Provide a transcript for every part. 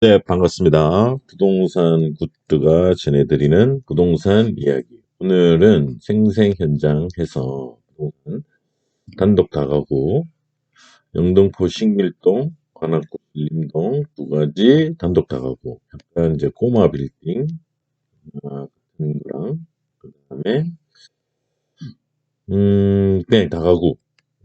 네, 반갑습니다. 부동산 굿드가 전해드리는 부동산 이야기. 오늘은 생생 현장 해서 부동산 단독 다가구, 영등포 신길동, 관악구 신림동 두 가지 단독 다가구. 약간 이제 꼬마 빌딩, 같은 거랑, 그 다음에, 그냥 다가구,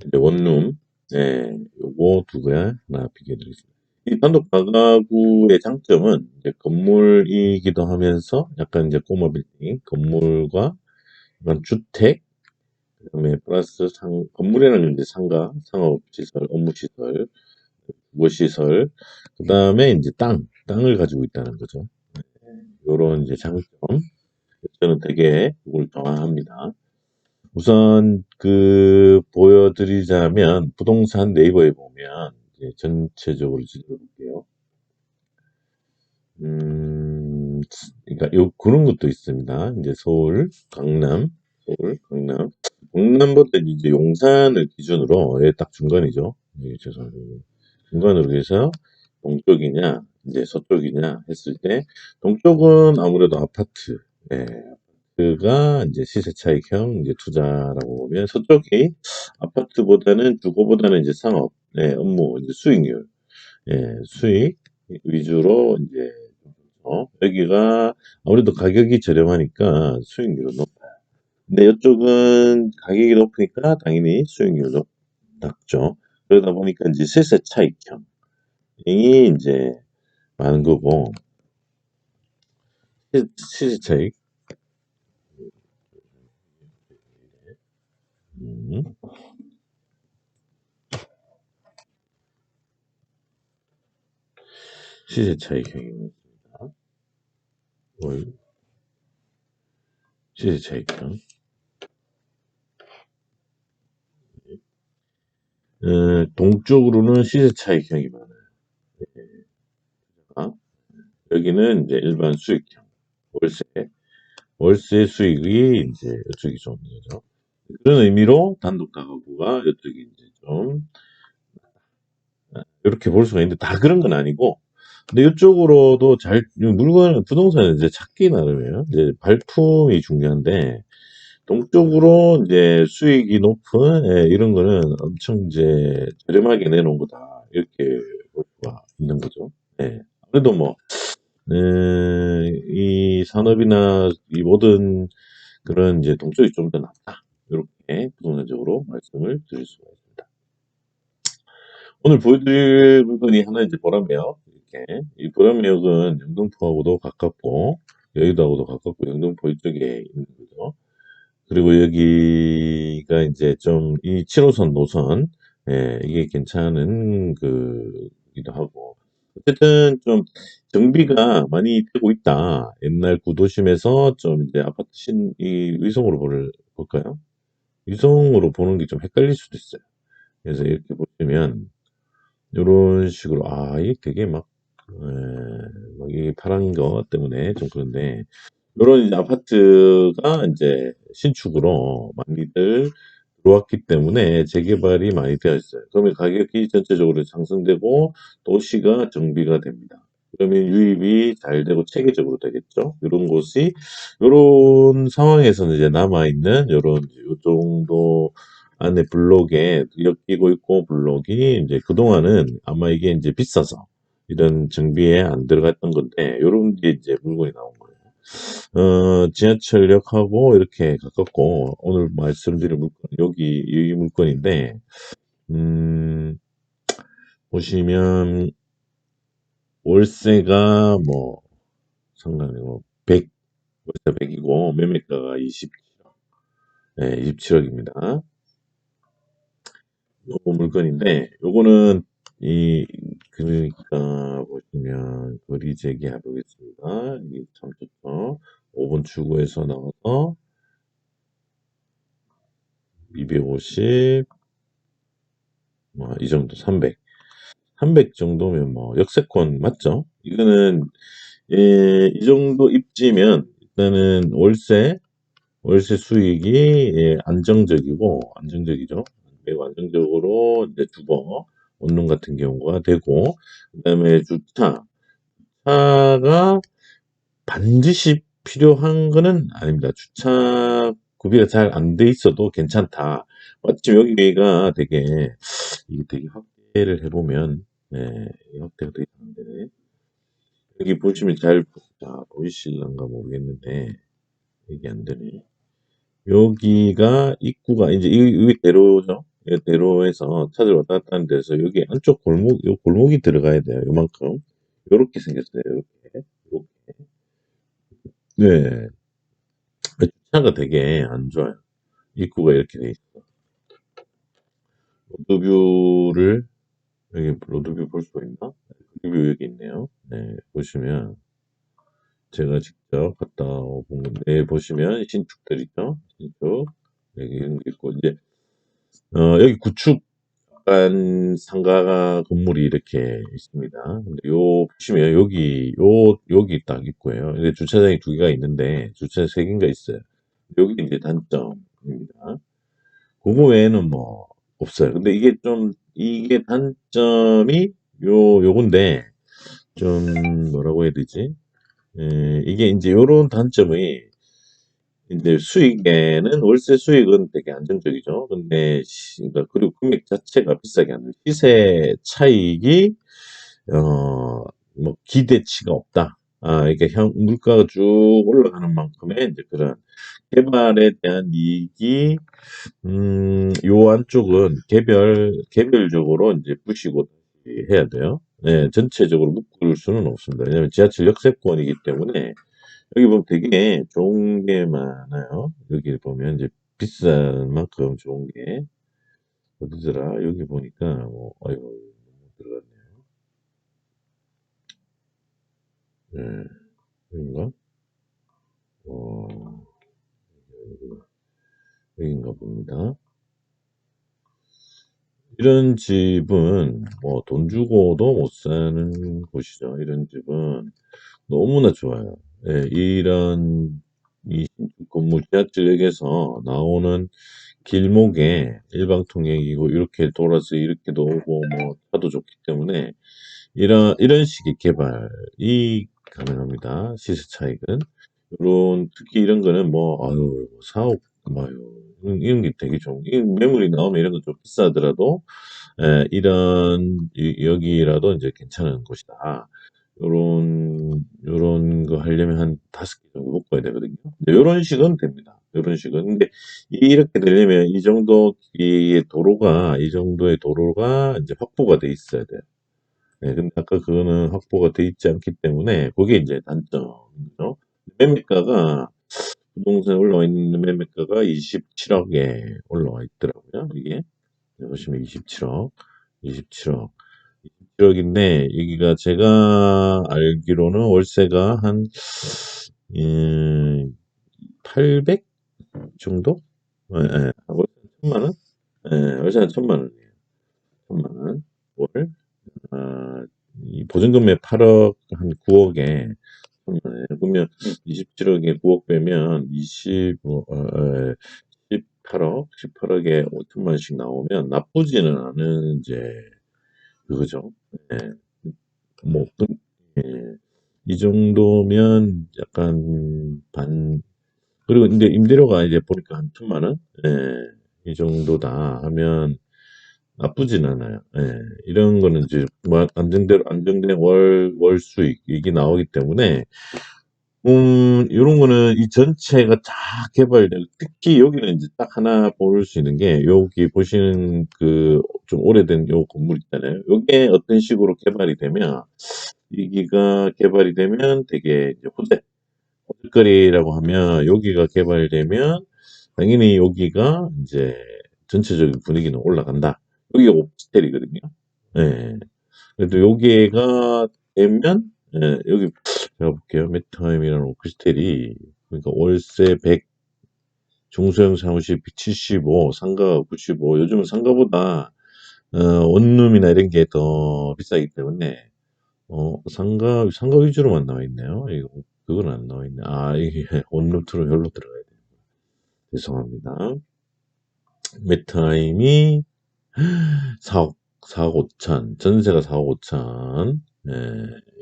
이제 원룸, 네, 요거 두 개 하나 비교해드리겠습니다. 이 단독 다가구의 장점은 이제 건물이기도 하면서 약간 이제 꼬마 빌딩, 건물과 약간 주택, 그다음에 플러스 건물에는 이제 상가, 상업시설, 업무시설, 주거시설, 그다음에 이제 땅을 가지고 있다는 거죠. 요런 이제 장점. 저는 되게 이걸 좋아합니다. 우선 보여드리자면 부동산 네이버에 보면 이제 전체적으로 지도볼게요. 음, 그러니까 그런 것도 있습니다. 이제 서울, 강남. 강남보다 이제 용산을 기준으로, 딱 중간이죠. 죄송합니다. 중간으로 해서 동쪽이냐, 이제 서쪽이냐 했을 때, 동쪽은 아무래도 아파트, 예, 아파트가 이제 시세 차익형 이제 투자라고 보면, 서쪽이 아파트보다는 주거보다는 이제 상업, 업무, 이제 수익률, 수익 위주로 이제 여기가 아무래도 가격이 저렴하니까 수익률은 높아요. 근데 이쪽은 가격이 높으니까 당연히 수익률도 낮죠. 그러다 보니까 이제 시세 차익형이 이제 많은 거고, 시세 차익, 음, 시세 차익형입니다. 월 시세 차익형. 동쪽으로는 시세 차익형이 많아요. 아, 여기는 이제 일반 수익형, 월세, 월세 수익이 이제 이쪽이 좋은 거죠. 그런 의미로 단독 다가구가 이쪽이 이제 좀 이렇게 볼 수가 있는데 다 그런 건 아니고, 근데 이쪽으로도 물건 부동산은 이제 찾기 나름이에요. 이제 발품이 중요한데 동쪽으로 이제 수익이 높은, 이런 거는 엄청 이제 저렴하게 내놓은 거다 이렇게 볼 수가 있는 거죠. 아무래도 뭐 이 산업이나 이 모든 그런 이제 동쪽이 좀 더 낫다 이렇게 부동산적으로 말씀을 드릴 수가 있습니다. 오늘 보여드릴 물건이 하나 이제 보라매역. 이렇게. 이 보라매역은 영등포하고도 가깝고, 여의도하고도 가깝고, 영등포 이쪽에 있는 거죠. 그리고 여기가 이제 좀, 이 7호선 노선, 이게 괜찮은 기도 하고. 어쨌든 좀 정비가 많이 되고 있다. 옛날 구도심에서 좀 이제 아파트 위성으로 볼까요? 위성으로 보는 게 좀 헷갈릴 수도 있어요. 그래서 이렇게 보시면, 요런 식으로, 이게 되게 막 이게 파란 거 때문에 좀 그런데, 요런 이제 아파트가 이제 신축으로 많이들 들어왔기 때문에 재개발이 많이 되어 있어요. 그러면 가격이 전체적으로 상승되고 도시가 정비가 됩니다. 그러면 유입이 잘 되고 체계적으로 되겠죠. 이런 곳이, 요런 상황에서는 이제 남아있는 요런, 요 정도 안에 블록에 엮이고 있고, 블록이 이제 그동안은 아마 이게 이제 비싸서 이런 정비에 안 들어갔던 건데, 요런 게 이제 물건이 나온 거예요. 지하철역하고 이렇게 가깝고, 오늘 말씀드릴 물건, 여기 이 물건인데, 음, 보시면 월세가 뭐 상당히 뭐 100, 월세 100이고 매매가가 27억, 27억입니다. 요거 물건인데, 요거는 그러니까 보시면 거리 재개해 보겠습니다. 이게 참 좋죠. 5번 출구에서 나와서 250, 뭐 이 정도 300 정도면 뭐 역세권 맞죠? 이거는, 이 정도 입지면 일단은 월세 수익이, 안정적이죠. 매우 안정적으로 이제 주거, 원룸 같은 경우가 되고, 그다음에 주차가 반드시 필요한 거는 아닙니다. 주차 구비가 잘 안 돼 있어도 괜찮다. 마침 여기가 이게 되게 확대를 해보면, 네, 확대가 되게 되는데, 여기 보시면 보이실런가 모르겠는데, 이게 안 되네. 여기가 입구가, 이제 이 대로죠. 이 대로에서 차들 왔다 갔다 하는 데서 여기 안쪽 요 골목이 들어가야 돼요. 요만큼. 요렇게 생겼어요. 요렇게. 요렇게. 네. 주차가 되게 안 좋아요. 입구가 이렇게 돼 있어. 로드뷰를, 여기 로드뷰 볼 수 있나? 로드뷰 여기 있네요. 네, 보시면, 제가 직접 갔다 본 건데, 보시면 신축들 있죠? 신축. 여기 이런 게 있고, 이제, 여기 구축 약간 상가 건물이 이렇게 있습니다. 근데 보시면 여기 딱 있고요. 근데 주차장이 두 개가 있는데, 주차장 세 개인가 있어요. 여기 이제 단점입니다. 그거 외에는 뭐 없어요. 근데 이게 단점이 요건데, 좀 뭐라고 해야 되지? 이게 이제 요런 단점이 이제 월세 수익은 되게 안정적이죠. 근데 그러니까 그리고 금액 자체가 비싸게 하는 시세 차익이 뭐 기대치가 없다. 이게 물가가 쭉 올라가는 만큼의 이제 그런 개발에 대한 이익이 요 안쪽은 개별적으로 이제 부시고 해야 돼요. 네, 전체적으로 묶을 수는 없습니다. 왜냐면 지하철 역세권이기 때문에 여기 보면 되게 좋은 게 많아요. 여기 보면 이제 비싼 만큼 좋은 게 어디더라? 여기 보니까 뭐 아이고 너무 들어갔네요. 네, 여긴가? 어, 여긴가 봅니다. 이런 집은 뭐 돈 주고도 못 사는 곳이죠. 이런 집은 너무나 좋아요. 예, 이 신축 건물 지하철역에서 나오는 길목에 일방통행이고 이렇게 돌아서 이렇게도 오고 뭐 차도 좋기 때문에 이런 식의 개발이 가능합니다. 시세 차익은. 특히 이런 거는 뭐, 아유, 4억, 뭐, 아유, 이런 게 되게 좋은, 매물이 나오면 이런 거 좀 비싸더라도, 여기라도 이제 괜찮은 곳이다. 요런 거 하려면 한 5개 정도 묶어야 되거든요. 요런 식은 됩니다. 요런 식은. 근데 이렇게 되려면 이 정도의 도로가 이제 확보가 돼 있어야 돼요. 네, 근데 아까 그거는 확보가 돼 있지 않기 때문에 그게 이제 단점이죠. 매매가가 부동산에 올라와 있는 매매가가 27억에 올라와 있더라고요. 이게 보시면 27억, 27억, 27억인데 여기가 제가 알기로는 월세가 한 800 정도? 예, 예. 월세 1,000만 원? 예, 월세 한 1,000만 원이에요. 1,000만 원. 월. 아, 이 보증금에 8억, 한 9억에, 그러면 27억에 9억 빼면 18억에 5천만 원씩 나오면 나쁘지는 않은, 이제, 그거죠. 예, 뭐, 예, 이 정도면 약간 그리고 근데 임대료가 이제 보니까 한 1,000만 원? 예, 이 정도다 하면 나쁘진 않아요. 예. 이런 거는 이제 뭐 안정된 월 수익 이게 나오기 때문에 요런 거는 이 전체가 다 개발된, 특히 여기는 이제 딱 하나 볼 수 있는 게 여기 보시는 그 좀 오래된 요 건물 있잖아요. 요게 어떤 식으로 개발이 되면 여기가 개발이 되면 되게 이제 호텔거리라고 하면 여기가 개발되면 당연히 여기가 이제 전체적인 분위기는 올라간다. 여기가 오피스텔이거든요. 예. 그래도 여기가 되면, 여기 제가 볼게요. 메타임이라는 오피스텔이, 그러니까 월세 100, 중소형 사무실 175, 상가가 95. 요즘은 상가보다 원룸이나 이런 게 더 비싸기 때문에 상가 위주로만 나와 있네요. 이거 그건 안 나와 있네. 이게 원룸 투룸 여기로 들어가야 돼요. 죄송합니다. 메타임이 4억 5천, 전세가 4억 5천,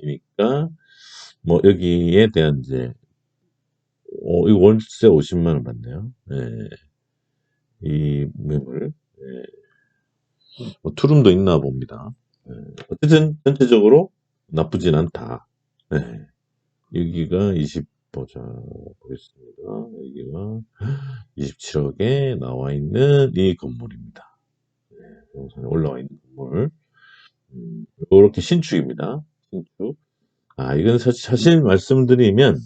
이니까 뭐 여기에 대한 이제 이거 월세 50만 원 받네요. 예. 이 매물. 예. 뭐 투룸도 있나 봅니다. 예. 어쨌든 전체적으로 나쁘진 않다. 네. 여기가 보자 보겠습니다. 여기가 27억에 나와 있는 이 건물입니다. 네, 부동산에 올라와 있는 건물. 이렇게 신축입니다. 신축. 이건 사실 말씀드리면,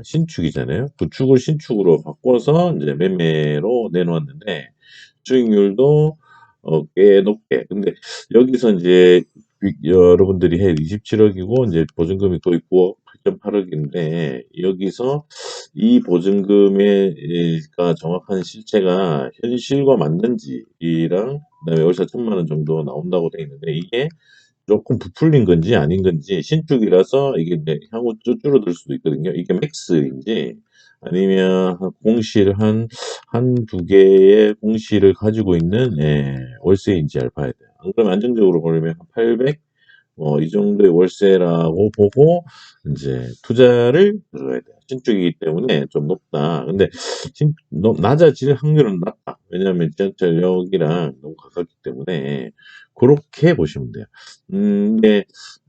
신축이잖아요. 구축을 신축으로 바꿔서 이제 매매로 내놓았는데, 수익률도 꽤 높게. 근데 여기서 이제 여러분들이 해 27억이고 이제 보증금이 거의 9억 8.8억인데 여기서 이 보증금의가 정확한 실체가 현실과 맞는지랑 그다음에 월세 1,000만 원 정도 나온다고 돼 있는데 이게 조금 부풀린 건지 아닌 건지 신축이라서 이게 향후 줄어들 수도 있거든요. 이게 맥스인지 아니면 공실 한두 개의 공실을 가지고 있는 월세인지 봐야 돼요. 안 그러면 안정적으로 보려면 800, 이 정도의 월세라고 보고 이제 투자를 들어야 돼요. 신축이기 때문에 좀 높다. 근데 낮아질 확률은 낮다. 왜냐하면 지하철역이랑 너무 가깝기 때문에 그렇게 보시면 돼요. 근데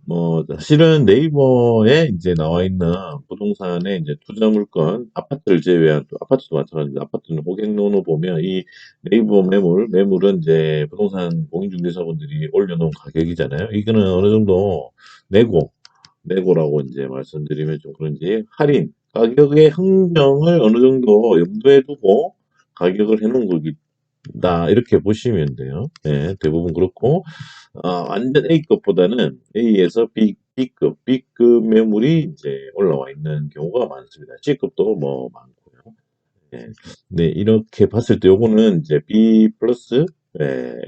뭐 사실은 네이버에 이제 나와 있는 부동산의 이제 투자 물건 아파트를 제외한 또 아파트도 마찬가지인데 아파트는 고객노노 보면 이 네이버 매물은 이제 부동산 공인중개사분들이 올려놓은 가격이잖아요. 이거는 어느 정도 내고라고 이제 말씀드리면 좀 그런지 할인 가격의 흥정을 어느 정도 염두에 두고 가격을 해놓은 거기다 이렇게 보시면 돼요. 네, 대부분 그렇고 완전 A급보다는 A에서 B급 매물이 이제 올라와 있는 경우가 많습니다. C급도 뭐 많고요. 네. 네, 이렇게 봤을 때 요거는 이제 B 플러스,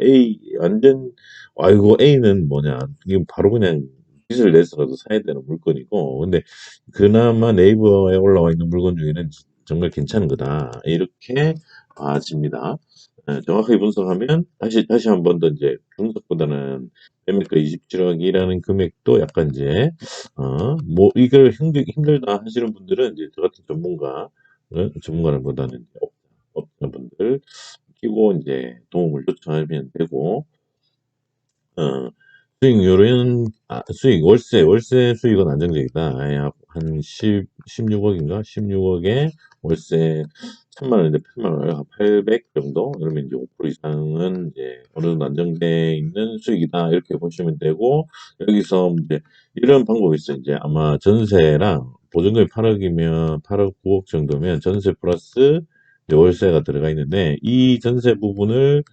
A, 완전, 이거 A는 뭐냐. 이게 바로 그냥 빚을 내서라도 사야 되는 물건이고, 근데 그나마 네이버에 올라와 있는 물건 중에는 정말 괜찮은 거다. 이렇게 봐집니다. 정확하게 분석하면, 다시 한 번 더 이제 분석보다는 매매가 27억이라는 금액도 약간 이제, 뭐, 이걸 힘들다 하시는 분들은 이제 저 같은 전문가보다는 업자분들 끼고 이제 도움을 요청하면 되고, 어, 수익률은, 월세 수익은 안정적이다. 한 16억인가? 16억에 월세 1,000만 원인데 8만 원, 800 정도? 그러면 이제 5% 이상은 이제 어느 정도 안정돼 있는 수익이다. 이렇게 보시면 되고, 여기서 이제 이런 방법이 있어요. 이제 아마 전세랑 보증금이 8억이면 8억 9억 정도면 전세 플러스 이제 월세가 들어가 있는데, 이 전세 부분을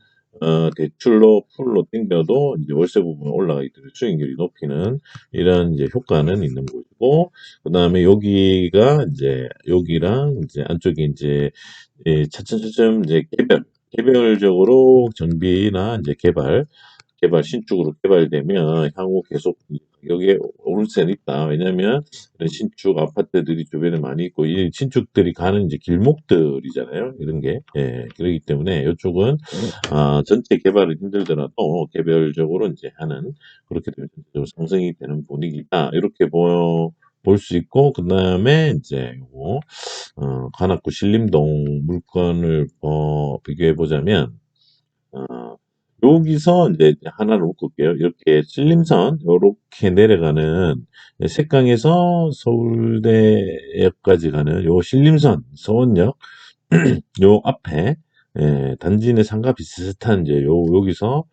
대출로 풀로 땡겨도 이제 월세 부분 올라가기 때문에 수익률이 높이는 이런 이제 효과는 있는 거고, 그 다음에 여기가 이제 여기랑 이제 안쪽에 이제 차츰차츰 이제 개별적으로 정비나 이제 신축으로 개발되면 향후 계속 여기에 오를 수는 있다. 왜냐하면 이런 신축 아파트들이 주변에 많이 있고 이 신축들이 가는 이제 길목들이잖아요. 이런 게 그렇기 때문에 이쪽은 전체 개발은 힘들더라도 개별적으로 이제 하는 그렇게 되면 전체적으로 상승이 되는 분위기다. 이렇게 볼 수 있고 그 다음에 이제 요거 관악구 신림동 물건을 비교해 보자면 어, 여기서 이제 하나를 묶을게요. 이렇게 신림선 요렇게 내려가는 색강에서 서울대역까지 가는 요 신림선 서원역 요 앞에 단지 내 상가 비슷한 이제 여기서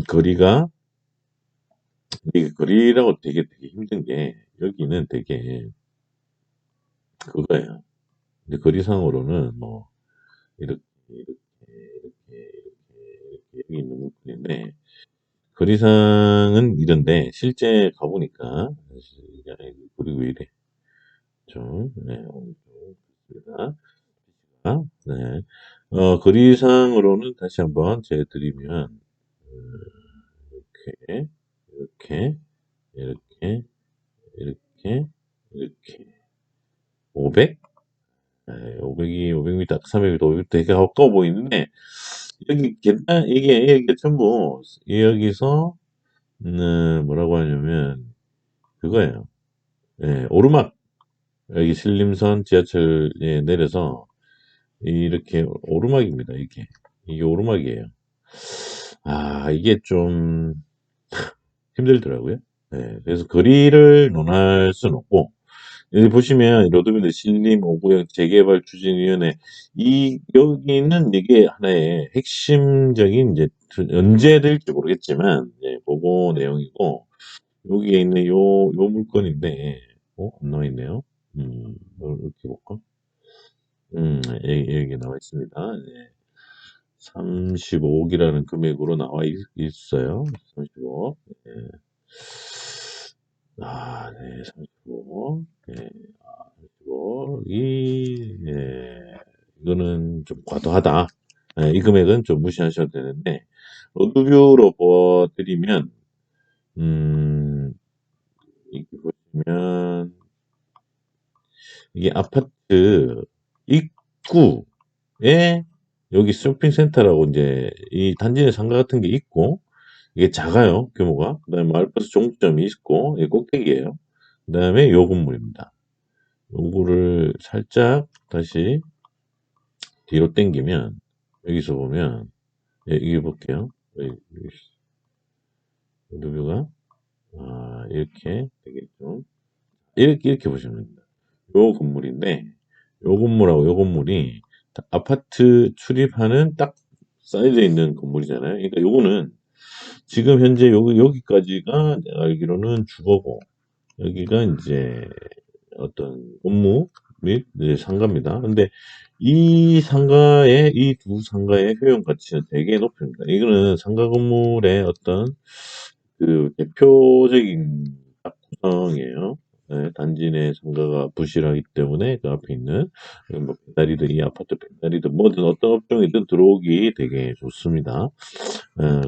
거리가 이게 거리라고 되게 힘든 게 여기는 되게 그거예요. 근데 거리상으로는 뭐 이렇게 여기 있는 물건인데 거리상은 이런데 실제 가보니까 그리고 왜 이래 좀 그렇습니다. 네. 거리상으로는 다시 한번 제드리면 이렇게 이렇게 이렇게 이렇게 이렇게 500 500m, 300m, 500m 되게 가까워 보이는데 여기 계단 이게 전부 여기서 뭐라고 하냐면 그거예요. 예, 오르막. 여기 신림선 지하철에 내려서 이렇게 오르막입니다. 이게 오르막이에요. 아, 이게 좀 힘들더라고요. 예, 그래서 거리를 논할 수는 없고, 여기 보시면 로드뷰 신림 5구역 재개발 추진위원회, 여기는 이게 하나의 핵심적인 이제 언제 될지 모르겠지만 그거 내용이고, 여기에 있는 요 물건인데, 안 나와 있네요. 이렇게 볼까? 여기 나와 있습니다. 네. 35억이라는 금액으로 나와 있어요. 35억. 네. 네, 35억. 네, 35억. 이거는 좀 과도하다. 이 금액은 좀 무시하셔도 되는데, 로드뷰로 보여드리면, 음, 이렇게 보시면, 이게 아파트 입구에 여기 쇼핑센터라고 이제 이 단지 내 상가 같은 게 있고, 이게 작아요, 규모가. 그다음에 마을버스 종점이 있고, 이게 꼭대기예요. 그다음에 요 건물입니다. 요거를 살짝 다시 뒤로 당기면, 여기서 보면, 이게 볼게요. 리뷰가 이렇게 되겠죠. 이렇게 보시면 됩니다. 요 건물인데, 요 건물하고 요 건물이 아파트 출입하는 딱 사이즈에 있는 건물이잖아요. 그러니까 요거는 지금 현재 여기까지가 내가 알기로는 주거고, 여기가 이제 어떤 업무 및 이제 상가입니다. 근데 이 두 상가의 효용 가치는 되게 높습니다. 이거는 상가 건물의 어떤 그 대표적인 딱 구성이에요. 네, 단지 내 상가가 부실하기 때문에 그 앞에 있는 뭐 배달이든 이 아파트 배달이든 뭐든 어떤 업종이든 들어오기 되게 좋습니다.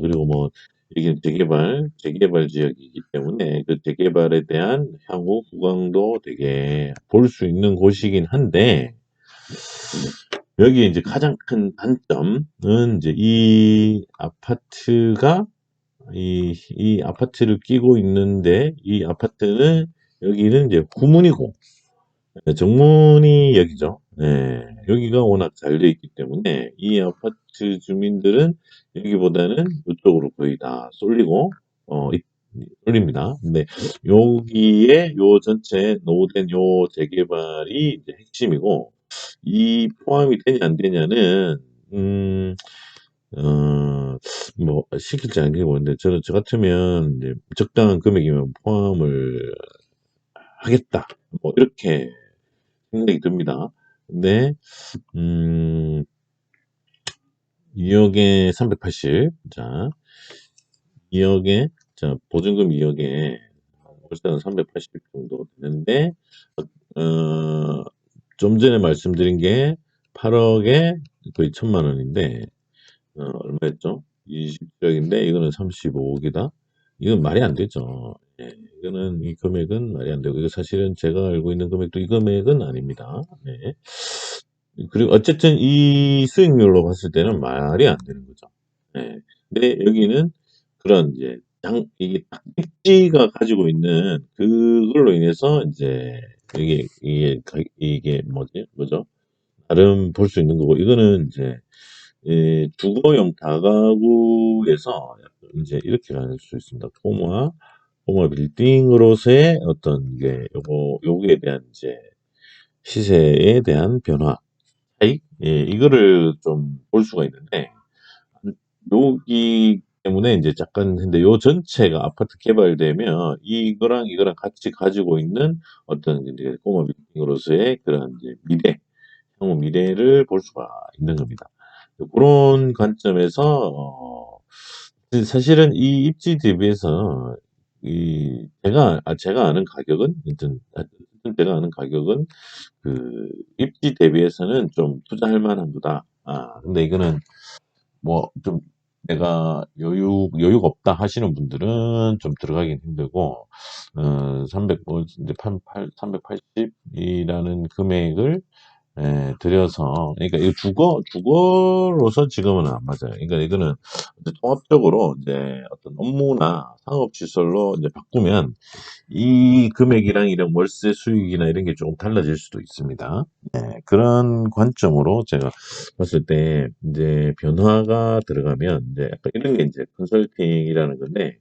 그리고 뭐 이게 재개발 지역이기 때문에 그 재개발에 대한 향후 후광도 되게 볼 수 있는 곳이긴 한데, 여기에 이제 가장 큰 단점은 이제 이 아파트를 끼고 있는데, 이 아파트는 여기는 이제 후문이고, 정문이 여기죠. 네, 여기가 워낙 잘 돼 있기 때문에 이 아파트 주민들은 여기보다는 이쪽으로 거의 다 쏠리고 쏠립니다. 근데 여기에 요 전체 노후된 요 재개발이 이제 핵심이고, 이 포함이 되냐 안 되냐는 음, 어, 뭐 시킬지 안 시킬지 모르는데, 저 같으면 이제 적당한 금액이면 포함을 하겠다. 뭐 이렇게 생각이 듭니다. 근데 음, 2억에 380. 자, 2억에 보증금 2억에 월세는 380 정도 되는데, 어, 좀 전에 말씀드린 게 8억에 거의 1천만 원인데, 얼마였죠? 20억인데 이거는 35억이다. 이건 말이 안 되죠. 예, 이거는 이 금액은 말이 안 되고, 이거 사실은 제가 알고 있는 금액도 이 금액은 아닙니다. 네. 그리고 어쨌든 이 수익률로 봤을 때는 말이 안 되는 거죠. 예. 근데 여기는 그런 이제 이게 딱 택지가 가지고 있는 그걸로 인해서 이제 이게 뭐죠? 나름 볼 수 있는 거고, 이거는 이제 주거용 다가구에서 약간 이제 이렇게 갈 수 있습니다. 포마 빌딩으로서의 어떤 게 요거에 대한 이제 시세에 대한 변화, 차익, 이거를 좀 볼 수가 있는데, 여기 때문에 이제 잠깐, 근데 요 전체가 아파트 개발되면 이거랑 같이 가지고 있는 어떤 이제 꼬마 빌딩으로서의 그런 이제 향후 미래를 볼 수가 있는 겁니다. 그런 관점에서 사실은 이 입지 대비해서 제가 아는 가격은, 제가 아는 가격은 그 입지 대비해서는 좀 투자할 만합니다. 근데 이거는 뭐 좀 내가 여유가 없다 하시는 분들은 좀 들어가긴 힘들고, 300, 이제 380이라는 금액을 들여서, 그러니까 이 주거로서 지금은 안 맞아요. 그러니까 이거는 이제 통합적으로 이제 어떤 업무나 상업시설로 이제 바꾸면 이 금액이랑 이런 월세 수익이나 이런 게 조금 달라질 수도 있습니다. 그런 관점으로 제가 봤을 때 이제 변화가 들어가면 이제 약간 이런 게 이제 컨설팅이라는 건데,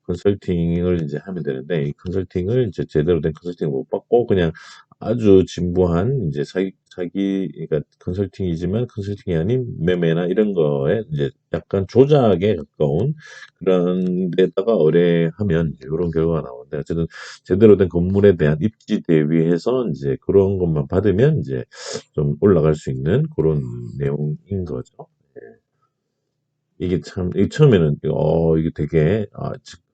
컨설팅을 이제 하면 되는데, 이 컨설팅을 이제 제대로 된 컨설팅을 못 받고 그냥 아주 진부한 이제 그러니까 컨설팅이지만 컨설팅이 아닌 매매나 이런 거에 이제 약간 조작에 가까운 그런 데다가 의뢰하면 이제 이런 결과가 나오는데, 어쨌든 제대로 된 건물에 대한 입지 대비해서 이제 그런 것만 받으면 이제 좀 올라갈 수 있는 그런 내용인 거죠. 이게 참, 이 처음에는, 이게 되게,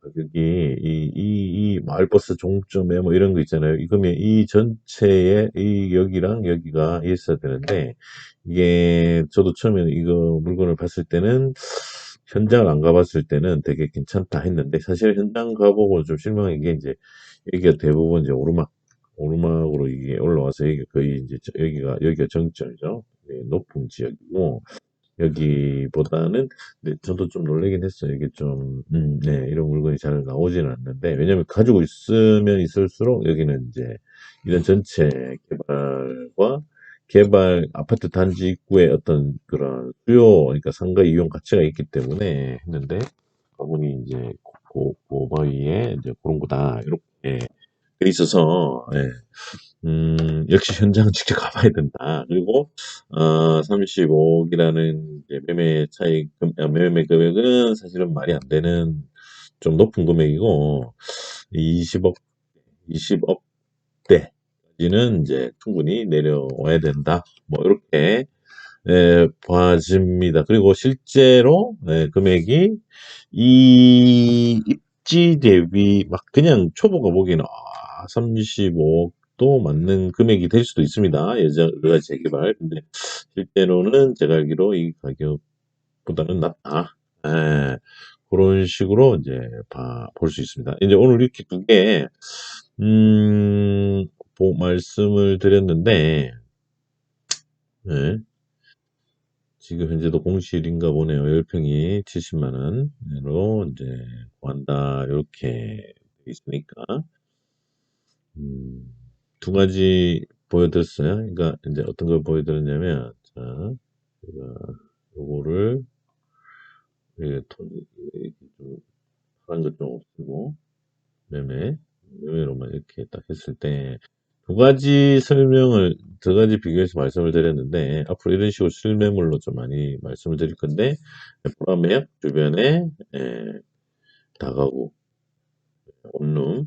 가격이, 이 마을버스 종점에 뭐 이런 거 있잖아요. 그러면 이 전체에, 여기랑 여기가 있어야 되는데, 이게, 저도 처음에는 이거 물건을 봤을 때는, 현장을 안 가봤을 때는 되게 괜찮다 했는데, 사실 현장 가보고 좀 실망한 게 이제, 여기가 대부분 이제 오르막으로 이게 올라와서 여기가 거의 이제, 여기가 정점이죠. 높은 지역이고, 여기보다는 네, 저도 좀 놀라긴 했어요. 이게 좀, 네, 이런 물건이 잘 나오지는 않는데, 왜냐면 가지고 있으면 있을수록 여기는 이제 이런 전체 개발과 개발 아파트 단지 입구에 어떤 그런 수요, 그러니까 상가 이용 가치가 있기 때문에 했는데, 그분이 이제 고바위에 이제 그런 거다. 이렇게 돼 있어서, 예. 역시 현장은 직접 가봐야 된다. 그리고, 35억이라는 매매 금액은 사실은 말이 안 되는 좀 높은 금액이고, 20억, 20억대까지는 이제 충분히 내려와야 된다. 뭐, 이렇게, 봐집니다. 그리고 실제로, 금액이 이 입지 대비 막 그냥 초보가 보기에는 35억도 맞는 금액이 될 수도 있습니다. 여러 가지 재개발. 근데 실제로는 제가 알기로 이 가격보다는 낫다. 예, 그런 식으로 이제 볼 수 있습니다. 이제 오늘 이렇게 두 개, 말씀을 드렸는데, 예, 지금 현재도 공실인가 보네요. 10평이 70만 원으로 이제 구한다. 이렇게 돼 있으니까. 음, 두 가지 보여드렸어요. 그러니까 이제 어떤 걸 보여드렸냐면, 자, 제가 요거를 이렇게 이렇게 좀 파란 것좀 없애고 매매로만 이렇게 딱 했을 때 두 가지 비교해서 말씀을 드렸는데, 앞으로 이런 식으로 실매물로 좀 많이 말씀을 드릴 건데, 포함매역 주변에 다가구 원룸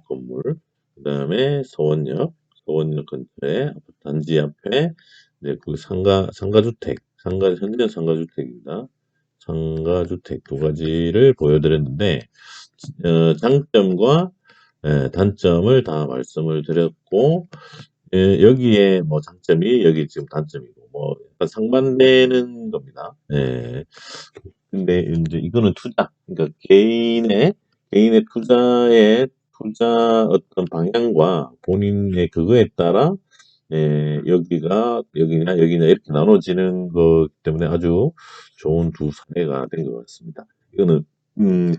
건물, 그 다음에 서원역 근처에 아파트 단지 앞에 이제 그 현대는 상가주택입니다. 상가주택 두 가지를 보여드렸는데, 장점과 단점을 다 말씀을 드렸고, 여기에 뭐 장점이 여기 지금 단점이고, 뭐 약간 상반되는 겁니다. 근데 이제 이거는 투자, 그러니까 개인의 투자 어떤 방향과 본인의 그거에 따라 여기냐 이렇게 나눠지는 것 때문에 아주 좋은 두 사례가 된 것 같습니다. 이거는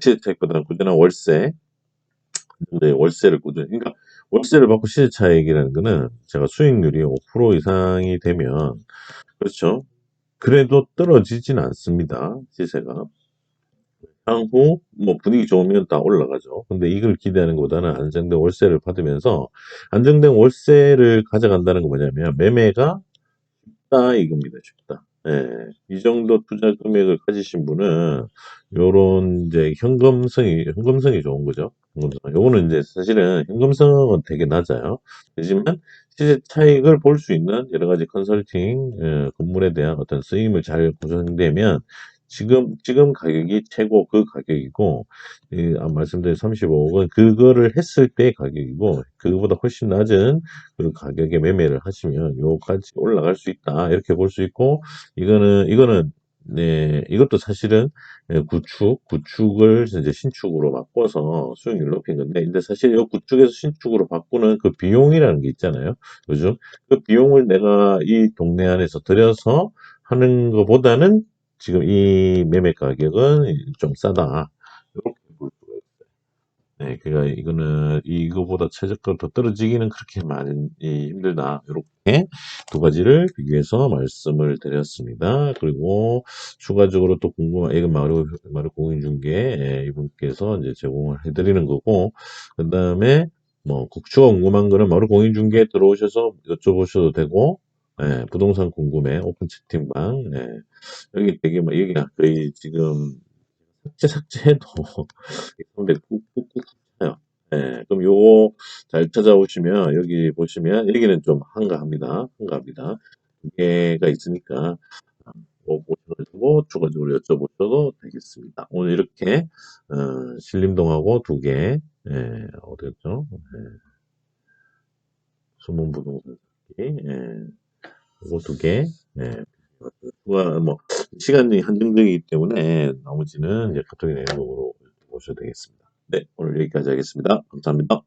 시세차익보다는 꾸준한 월세, 근데 월세를 꾸준히, 그러니까 월세를 받고 시세차익이라는 거는 제가 수익률이 5% 이상이 되면, 그렇죠. 그래도 떨어지진 않습니다. 시세가. 향후 뭐 분위기 좋으면 다 올라가죠. 근데 이걸 기대하는 것보다는 안정된 월세를 받으면서, 안정된 월세를 가져간다는 건 뭐냐면 매매가 쉽다 이겁니다. 쉽다. 이 정도 투자 금액을 가지신 분은 요런 이제 현금성이 좋은 거죠. 현금성. 요거는 이제 사실은 현금성은 되게 낮아요. 하지만 시세 차익을 볼 수 있는 여러 가지 컨설팅 건물에 대한 어떤 쓰임을 잘 구성되면 지금 가격이 최고 그 가격이고, 말씀드린 35억은 그거를 했을 때 가격이고, 그거보다 훨씬 낮은 그런 가격에 매매를 하시면 요까지 올라갈 수 있다. 이렇게 볼 수 있고, 이거는 네, 이것도 사실은 구축을 이제 신축으로 바꿔서 수익률 높인 건데, 근데 사실 이 구축에서 신축으로 바꾸는 그 비용이라는 게 있잖아요. 요즘 그 비용을 내가 이 동네 안에서 들여서 하는 것보다는 지금 이 매매 가격은 좀 싸다. 이렇게 볼 수가 있어요. 네, 그러니까 이거는 이거보다 최저가로 더 떨어지기는 그렇게 많이 힘들다. 이렇게 두 가지를 비교해서 말씀을 드렸습니다. 그리고 추가적으로 또 궁금한 이건 마루 공인중개 이분께서 이제 제공을 해드리는 거고, 그 다음에 뭐 추가 궁금한 거는 마루 공인중개 들어오셔서 여쭤보셔도 되고, 부동산 궁금해 오픈 채팅방, 여기 되게 뭐 여기가 거의 지금 삭제해도 300 꾹꾹꾹 차요. 예, 그럼 요거 잘 찾아오시면 여기 보시면 여기는 좀 한가합니다. 한가합니다. 두 개가 있으니까 뭐 보셔가지고 추가적으로 여쭤보셔도 되겠습니다. 오늘 이렇게 신림동하고 두 개, 어디였죠? 숨은 부동산 찾기, 요거 두 개, 추가 뭐 시간이 한정적이기 때문에 나머지는 이제 카톡의 내용으로 보셔도 되겠습니다. 네, 오늘 여기까지 하겠습니다. 감사합니다.